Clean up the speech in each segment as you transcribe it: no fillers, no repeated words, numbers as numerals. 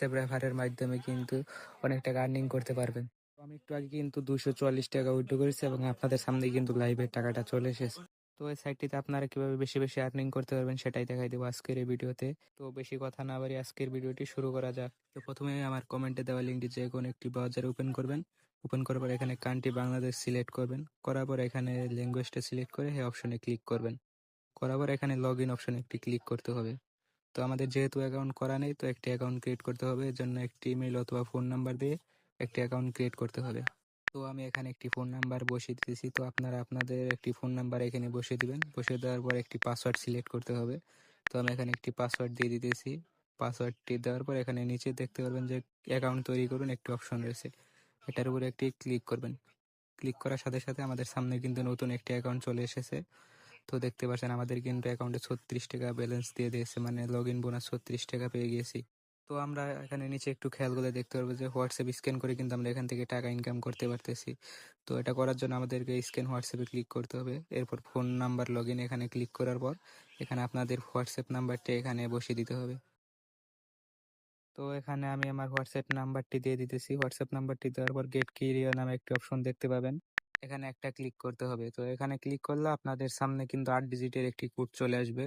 WhatsApp রেফারের মাধ্যমে কিন্তু অনেক টাকা আর্নিং করতে পারবেন। তো আমি একটু আগে কিন্তু 244 টাকা উইথড্র করেছি এবং আপনাদের সামনে কিন্তু লাইভের টাকাটা চলে এসেছে। তো এই সাইটটিতে আপনারা কিভাবে বেশি বেশি আর্নিং করতে পারবেন সেটাই দেখাই দেবো আজকের এই ভিডিওতে। তো বেশি কথা না বাড়িয়ে আজকের ভিডিওটি শুরু করা যাক। তো প্রথমে আমার কমেন্টে দেওয়া লিঙ্কটি যে কোনো একটি ব্রাউজার ওপেন করবেন। ওপেন করার পর এখানে কান্ট্রি বাংলাদেশ সিলেক্ট করবেন। করার পর এখানে ল্যাঙ্গুয়েজটা সিলেক্ট করে এই অপশনে ক্লিক করবেন। করার পর এখানে লগ ইন অপশনে একটি ক্লিক করতে হবে। তো আমাদের যেহেতু অ্যাকাউন্ট করা নেই, তো একটি অ্যাকাউন্ট ক্রিয়েট করতে হবে। এর জন্য একটি ইমেল অথবা ফোন নাম্বার দিয়ে একটি অ্যাকাউন্ট ক্রিয়েট করতে হবে। তো আমি এখানে একটি ফোন নাম্বার বসিয়ে দিতেছি। তো আপনারা আপনাদের একটি ফোন নাম্বার এখানে বসিয়ে দিবেন। বসিয়ে দেওয়ার পর একটি পাসওয়ার্ড সিলেক্ট করতে হবে। তো আমি এখানে একটি পাসওয়ার্ড দিয়ে দিতেছি। পাসওয়ার্ডটি দেওয়ার পর এখানে নিচে দেখতে পারবেন যে অ্যাকাউন্ট তৈরি করুন একটি অপশন রয়েছে। এটার উপরে একটি ক্লিক করবেন। ক্লিক করার সাথে সাথে আমাদের সামনে কিন্তু নতুন একটি অ্যাকাউন্ট চলে এসেছে। তো দেখতে পাচ্ছেন আমাদের কিন্তু অ্যাকাউন্টে 36 টাকা ব্যালেন্স দিয়ে দিয়েছে, মানে লগ ইন বোনাস 36 টাকা পেয়ে গিয়েছি। তো আমরা এখানে নিচে একটু খেয়াল করে দেখতে পারবো যে হোয়াটসঅ্যাপ স্ক্যান করে কিন্তু আমরা এখান থেকে টাকা ইনকাম করতে পারতেছি। তো এটা করার জন্য আমাদেরকে স্ক্যান হোয়াটসঅ্যাপে ক্লিক করতে হবে। এরপর ফোন নাম্বার লগ ইন এখানে ক্লিক করার পর এখানে আপনাদের হোয়াটসঅ্যাপ নাম্বারটা এখানে বসিয়ে দিতে হবে। তো এখানে আমি আমার হোয়াটসঅ্যাপ নাম্বারটি দিয়ে দিতেছি। হোয়াটসঅ্যাপ নাম্বারটি দেওয়ার পর গেট কিরিয়ার নামে একটি অপশন দেখতে পাবেন। এখানে একটা ক্লিক করতে হবে। তো এখানে ক্লিক করলে আপনাদের সামনে কিন্তু 8 ডিজিটের একটি কোড চলে আসবে।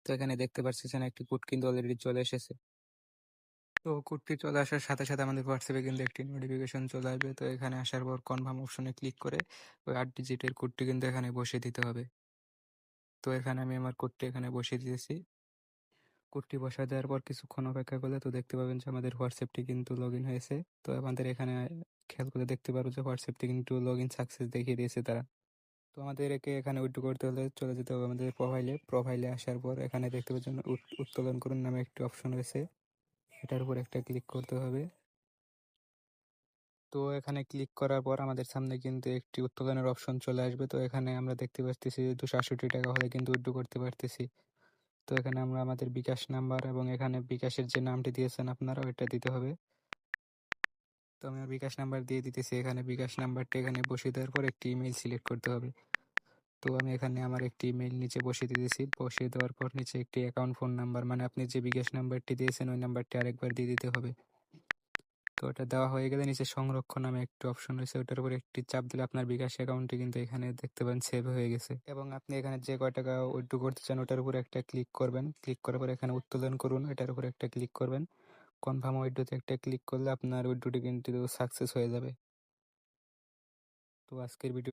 তো এখানে দেখতে পাচ্ছেন একটি কোড কিন্তু অলরেডি চলে এসেছে। তো কোডটি চলে আসার সাথে সাথে আমাদের হোয়াটসঅ্যাপে কিন্তু একটি নোটিফিকেশন চলে আসবে। তো এখানে আসার পর কনফার্ম অপশনে ক্লিক করে ওই 8 ডিজিটের কোডটি কিন্তু এখানে বসিয়ে দিতে হবে। তো এখানে আমি আমার কোডটি এখানে বসিয়ে দিয়েছি। কোডটি বসায় দেওয়ার পর কিছুক্ষণ অপেক্ষা করলে তো দেখতে পাবেন যে আমাদের হোয়াটসঅ্যাপটি কিন্তু লগ ইন হয়েছে। তো আমাদের এখানে খেয়াল করে দেখতে পারবো যে হোয়াটসঅ্যাপটি কিন্তু লগ ইন সাকসেস দেখিয়ে দিয়েছে তারা। তো আমাদেরকে এখানে উইথড্র করতে হলে চলে যেতে হবে আমাদের প্রোফাইলে আসার পর এখানে দেখতে পাচ্ছেন উত্তোলন করুন নামে একটি অপশন রয়েছে। এটার উপর একটা ক্লিক করতে হবে। তো এখানে ক্লিক করার পর আমাদের সামনে কিন্তু একটি উত্তোলনের অপশন চলে আসবে। তো এখানে আমরা দেখতে পাচ্ছি 268 টাকা হলে কিন্তু উইথড্র করতে পারতেছি। তো এখানে আমরা আমাদের বিকাশ নাম্বার এবং এখানে বিকাশের যে নামটি দিয়েছেন আপনারা ওইটা দিতে হবে। তো আমি আমার বিকাশ নাম্বার দিয়ে দিতেছি। এখানে বিকাশ নাম্বারটা এখানে বসিয়ে দেওয়ার পর একটি ইমেল সিলেক্ট করতে হবে। তো আমি এখানে আমার একটি ইমেল নিচে বসিয়ে দিতেছি। বসিয়ে দেওয়ার পর নিচে একটি অ্যাকাউন্ট ফোন নাম্বার, মানে আপনি যে বিকাশ নাম্বারটি দিয়েছেন ওই নাম্বারটি আরেকবার দিয়ে দিতে হবে। তো ওটা দেওয়া হয়ে গেলে নিচে সংরক্ষণ নামে একটি অপশন রয়েছে, ওটার উপর একটি চাপ দিলে আপনার বিকাশ অ্যাকাউন্টটি কিন্তু এখানে দেখতে পাবেন সেভ হয়ে গেছে। এবং আপনি এখানে যে কয় টাকা উইথড্র করতে চান ওটার উপর একটা ক্লিক করবেন। ক্লিক করার পর এখানে উত্তোলন করুন এটার উপর একটা ক্লিক করবেন। কনফার্ম উইথড্রোতে একটা ক্লিক করলে আপনার উইথড্রোটি কিন্তু সাকসেস হয়ে যাবে। তো আজকের ভিডিও